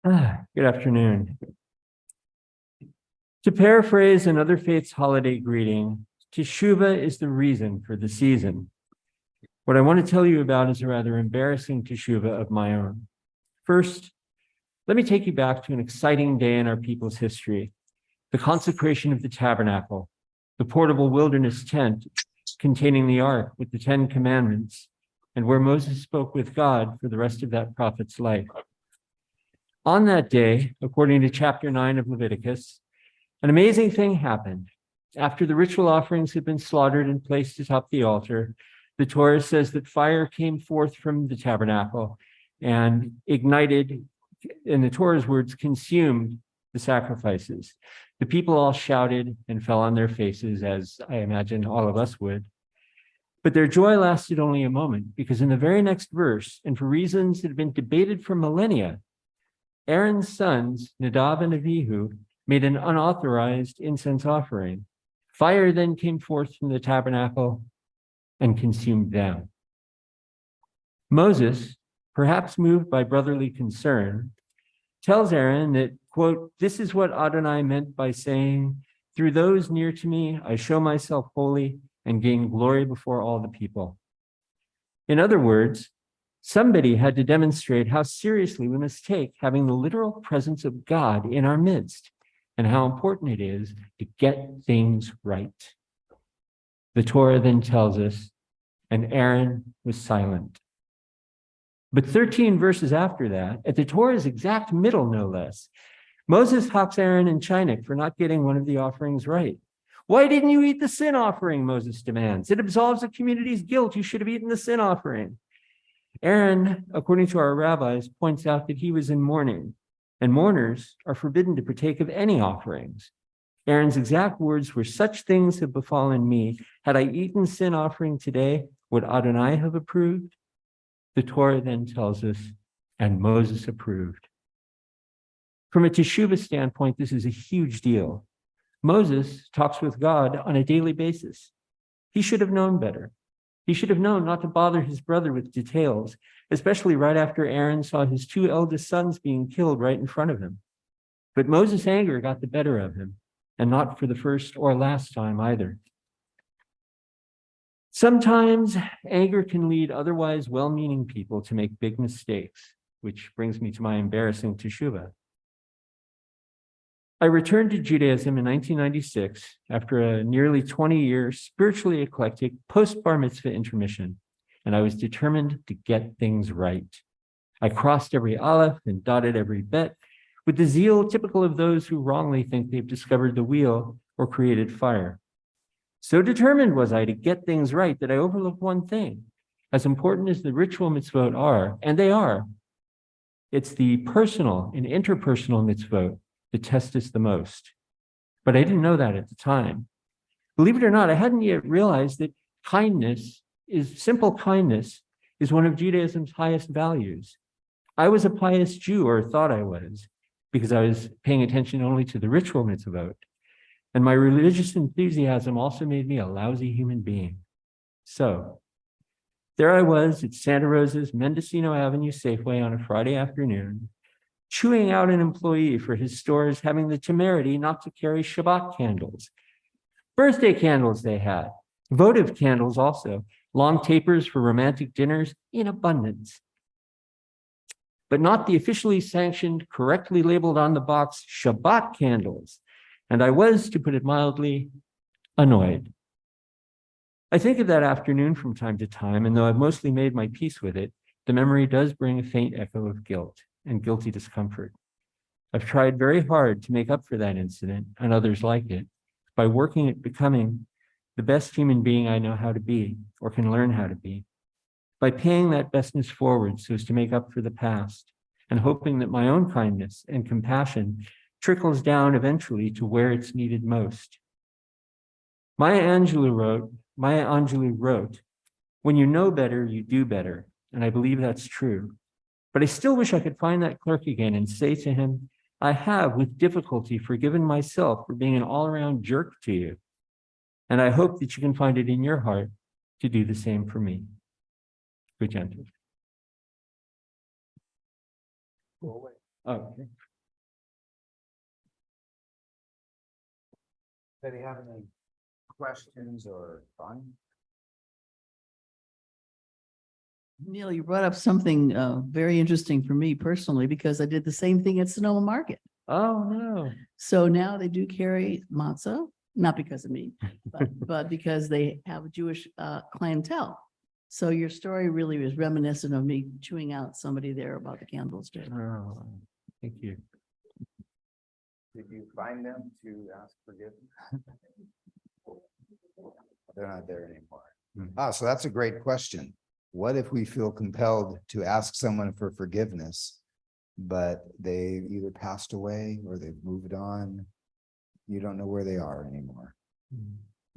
Good afternoon. To paraphrase another faith's holiday greeting, Teshuvah is the reason for the season. What I want to tell you about is a rather embarrassing Teshuvah of my own. First, let me take you back to an exciting day in our people's history, the consecration of the tabernacle, the portable wilderness tent containing the ark with the 10 commandments, and where Moses spoke with God for the rest of that prophet's life. On that day, according to chapter 9 of Leviticus, an amazing thing happened. After the ritual offerings had been slaughtered and placed atop the altar, the Torah says that fire came forth from the tabernacle and ignited, in the Torah's words, consumed the sacrifices. The people all shouted and fell on their faces, as I imagine all of us would. But their joy lasted only a moment, because in the very next verse, and for reasons that have been debated for millennia, Aaron's sons, Nadab and Abihu, made an unauthorized incense offering. Fire then came forth from the tabernacle and consumed them. Moses, perhaps moved by brotherly concern, tells Aaron that, quote, "This is what Adonai meant by saying, 'Through those near to me, I show myself holy and gain glory before all the people.'" In other words, somebody had to demonstrate how seriously we must take having the literal presence of God in our midst and how important it is to get things right. The Torah then tells us, and Aaron was silent. But 13 verses after that, at the Torah's exact middle, no less, Moses hocks Aaron and Chinik for not getting one of the offerings right. "Why didn't you eat the sin offering?" Moses demands. "It absolves the community's guilt. You should have eaten the sin offering." Aaron, according to our rabbis, points out that he was in mourning, and mourners are forbidden to partake of any offerings. Aaron's exact words were, "Such things have befallen me. Had I eaten sin offering today, would Adonai have approved?" The Torah then tells us, and Moses approved. From a Teshuvah standpoint, this is a huge deal. Moses talks with God on a daily basis. He should have known better. He should have known not to bother his brother with details, especially right after Aaron saw his 2 eldest sons being killed right in front of him. But Moses' anger got the better of him, and not for the first or last time either. Sometimes anger can lead otherwise well-meaning people to make big mistakes, which brings me to my embarrassing Teshuvah. I returned to Judaism in 1996 after a nearly 20-year spiritually eclectic post-bar mitzvah intermission, and I was determined to get things right. I crossed every aleph and dotted every bet with the zeal typical of those who wrongly think they've discovered the wheel or created fire. So determined was I to get things right that I overlooked one thing. As important as the ritual mitzvot are, and they are, it's the personal and interpersonal mitzvot that test us the most. But I didn't know that at the time. Believe it or not, I hadn't yet realized that simple kindness is one of Judaism's highest values. I was a pious Jew, or thought I was, because I was paying attention only to the ritual mitzvot. And my religious enthusiasm also made me a lousy human being. So there I was at Santa Rosa's Mendocino Avenue Safeway on a Friday afternoon, chewing out an employee for his stores having the temerity not to carry Shabbat candles. Birthday candles they had, votive candles also, long tapers for romantic dinners in abundance. But not the officially sanctioned, correctly labeled on the box Shabbat candles. And I was, to put it mildly, annoyed. I think of that afternoon from time to time, and though I've mostly made my peace with it, the memory does bring a faint echo of guilt and guilty discomfort. I've tried very hard to make up for that incident and others like it by working at becoming the best human being I know how to be or can learn how to be, by paying that bestness forward so as to make up for the past and hoping that my own kindness and compassion trickles down eventually to where it's needed most. Maya Angelou wrote, "When you know better, you do better." And I believe that's true. But I still wish I could find that clerk again and say to him, "I have with difficulty forgiven myself for being an all-around jerk to you. And I hope that you can find it in your heart to do the same for me." Good gentle. Okay. Do you have any questions or fun? Neil, you brought up something very interesting for me personally, because I did the same thing at Sonoma Market. Oh, no. So now they do carry matzah, not because of me, but because they have a Jewish clientele. So your story really was reminiscent of me chewing out somebody there about the candlestick. Oh, thank you. Did you find them to ask forgiveness? They're not there anymore. Ah, so that's a great question. What if we feel compelled to ask someone for forgiveness, but they either passed away or they've moved on? You don't know where they are anymore.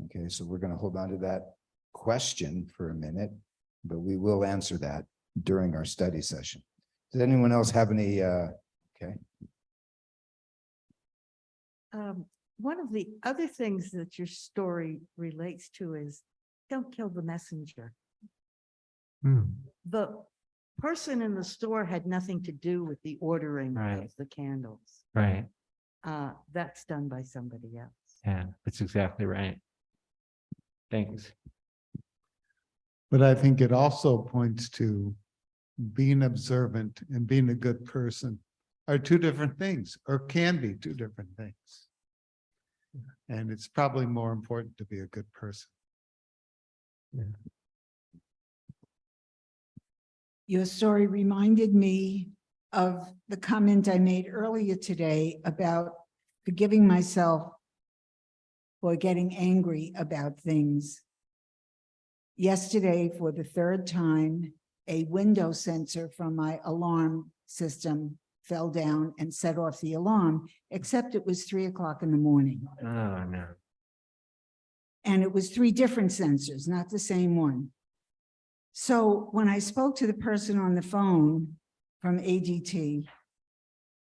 Okay, so we're going to hold on to that question for a minute, but we will answer that during our study session. Does anyone else have any, okay? One of the other things that your story relates to is don't kill the messenger. The person in the store had nothing to do with the ordering Right. of the candles. Right. That's done by somebody else. Yeah, that's exactly right. Thanks. But I think it also points to being observant and being a good person are two different things, or can be two different things. And it's probably more important to be a good person. Your story reminded me of the comment I made earlier today about forgiving myself for getting angry about things. Yesterday, for the third time, a window sensor from my alarm system fell down and set off the alarm, except it was 3 o'clock in the morning. Oh, no. And it was 3 different sensors, not the same one. So when I spoke to the person on the phone from ADT,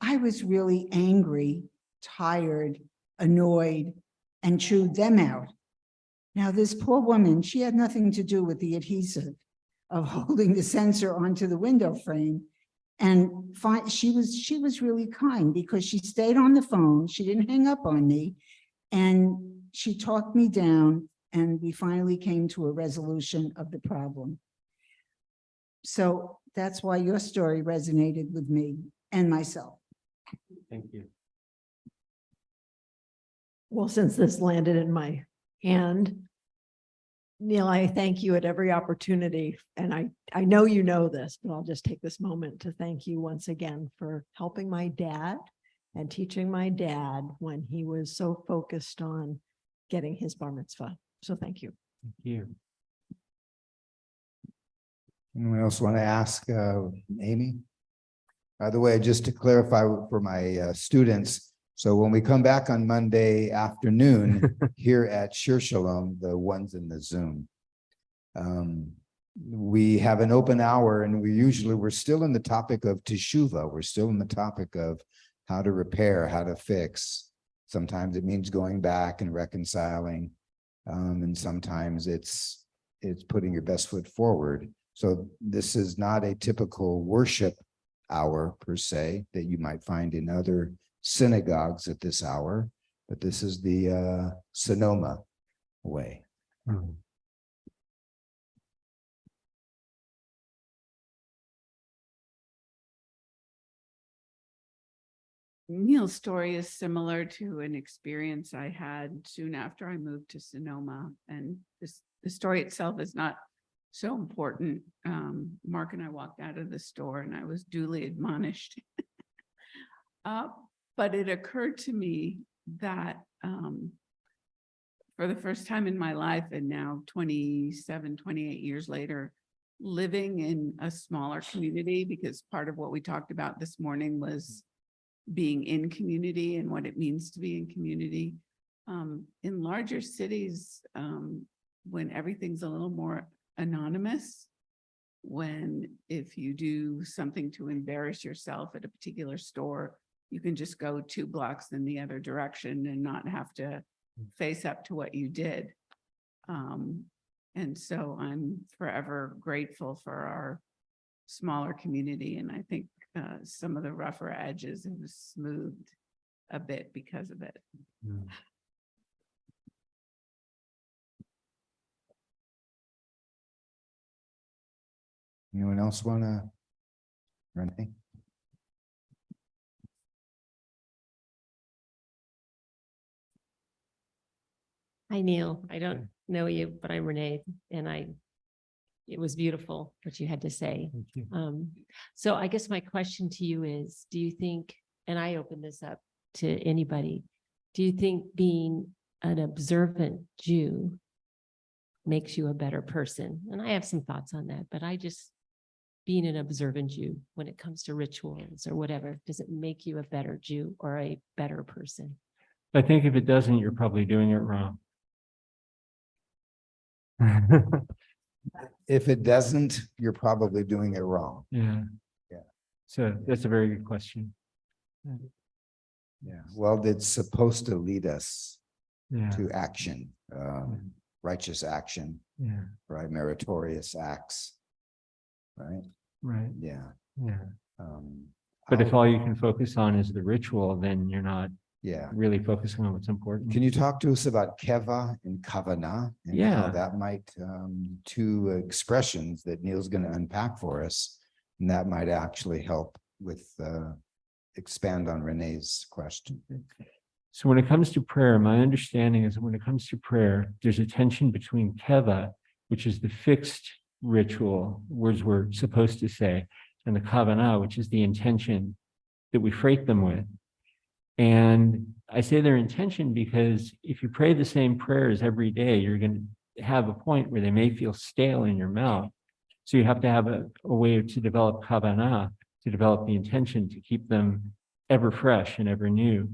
I was really angry, tired, annoyed, and chewed them out. Now, this poor woman, she had nothing to do with the adhesive of holding the sensor onto the window frame. And she was really kind because she stayed on the phone. She didn't hang up on me. And she talked me down, and we finally came to a resolution of the problem. So that's why your story resonated with me and myself. Thank you. Well, since this landed in my hand, Neal, I thank you at every opportunity. And I know you know this, but I'll just take this moment to thank you once again for helping my dad and teaching my dad when he was so focused on getting his bar mitzvah. So thank you. Thank you. Anyone else want to ask Amy? By the way, just to clarify for my students, so when we come back on Monday afternoon here at Shir Shalom, the ones in the Zoom, we have an open hour, and we're still in the topic of teshuvah. We're still in the topic of how to repair, how to fix. Sometimes it means going back and reconciling, and sometimes it's putting your best foot forward. So this is not a typical worship hour per se that you might find in other synagogues at this hour, but this is the Sonoma way. Neal's story is similar to an experience I had soon after I moved to Sonoma, and the story itself is not so important. Mark and I walked out of the store and I was duly admonished. But it occurred to me that for the first time in my life, and now 27, 28 years later, living in a smaller community, because part of what we talked about this morning was being in community and what it means to be in community. In larger cities, when everything's a little more anonymous, when if you do something to embarrass yourself at a particular store, you can just go 2 blocks in the other direction and not have to face up to what you did. And so I'm forever grateful for our smaller community. And I think some of the rougher edges have smoothed a bit because of it. Mm. Anyone else wanna? Renee? Hi, Neil. I don't know you, but I'm Renee, and it was beautiful what you had to say. Thank you. So I guess my question to you is, do you think, and I open this up to anybody, do you think being an observant Jew makes you a better person? And I have some thoughts on that, but being an observant Jew when it comes to rituals or whatever, does it make you a better Jew or a better person? I think if it doesn't, you're probably doing it wrong. If it doesn't, you're probably doing it wrong. Yeah. Yeah. So that's a very good question. Yeah, well, it's supposed to lead us Yeah. to action, righteous action, Yeah. right? Meritorious acts. Right? Right. Yeah. Yeah. Um, But if I'll- all you can focus on is the ritual, then you're not Yeah. really focusing on what's important. Can you talk to us about keva and kavanah? And Yeah. how that might, two expressions that Neil's going to unpack for us, and that might actually help with, expand on Renee's question. So when it comes to prayer, my understanding is that when it comes to prayer, there's a tension between keva, which is the fixed ritual, words we're supposed to say, and the kavanah, which is the intention that we freight them with. And I say their intention because if you pray the same prayers every day, you're going to have a point where they may feel stale in your mouth. So you have to have a way to develop kavanah, to develop the intention to keep them ever fresh and ever new.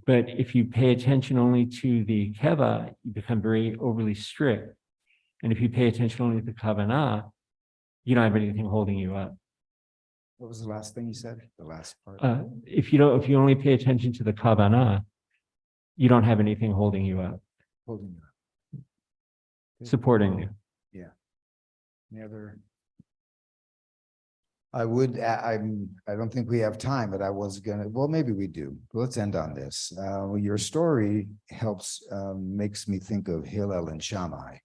But if you pay attention only to the keva, you become very overly strict. And if you pay attention only to the kavanah, you don't have anything holding you up. What was the last thing you said? The last part? If you only pay attention to the kavanah, you don't have anything holding you up, Holding you up. Good. supporting you. Any other? I would, I don't think we have time, but I was gonna, well, maybe we do. Let's end on this. Your story helps, makes me think of Hillel and Shammai,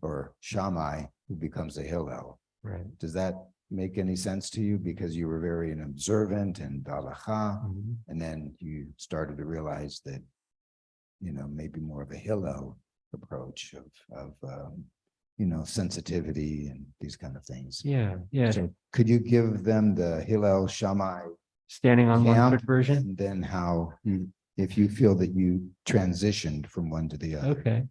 or Shammai who becomes a Hillel. Right. Does that make any sense to you? Because you were very observant and halacha, and then you started to realize that, maybe more of a Hillel approach of sensitivity and these kind of things. Yeah, yeah. So could you give them the Hillel Shammai Standing on one camp, foot version. and then how if you feel that you transitioned from one to the other? Okay.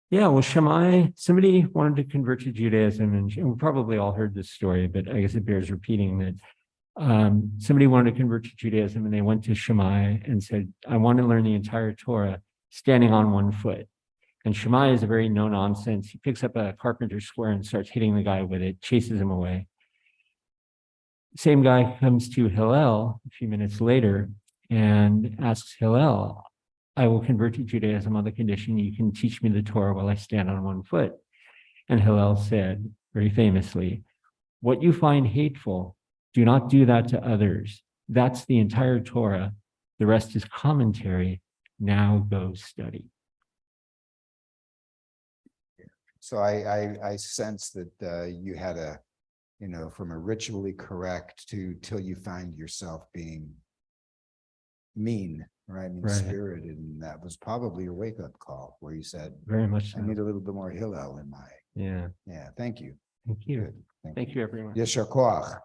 Yeah, well, Shammai, somebody wanted to convert to Judaism, and we probably all heard this story, but I guess it bears repeating that somebody wanted to convert to Judaism, and they went to Shammai and said, I want to learn the entire Torah standing on one foot. And Shammai is a very no-nonsense. He picks up a carpenter square and starts hitting the guy with it, chases him away. Same guy comes to Hillel a few minutes later and asks Hillel, I will convert to Judaism on the condition you can teach me the Torah while I stand on one foot. And Hillel said, very famously, what you find hateful, do not do that to others. That's the entire Torah. The rest is commentary. Now go study. So I sense that you had a, from a ritually correct to till you find yourself being mean, right? Right. Spirited, and that was probably your wake-up call where you said, Very much so. I need a little bit more Hillel in my, Yeah. yeah, thank you. Thank you. Good. Thank you, everyone. Yesher koach.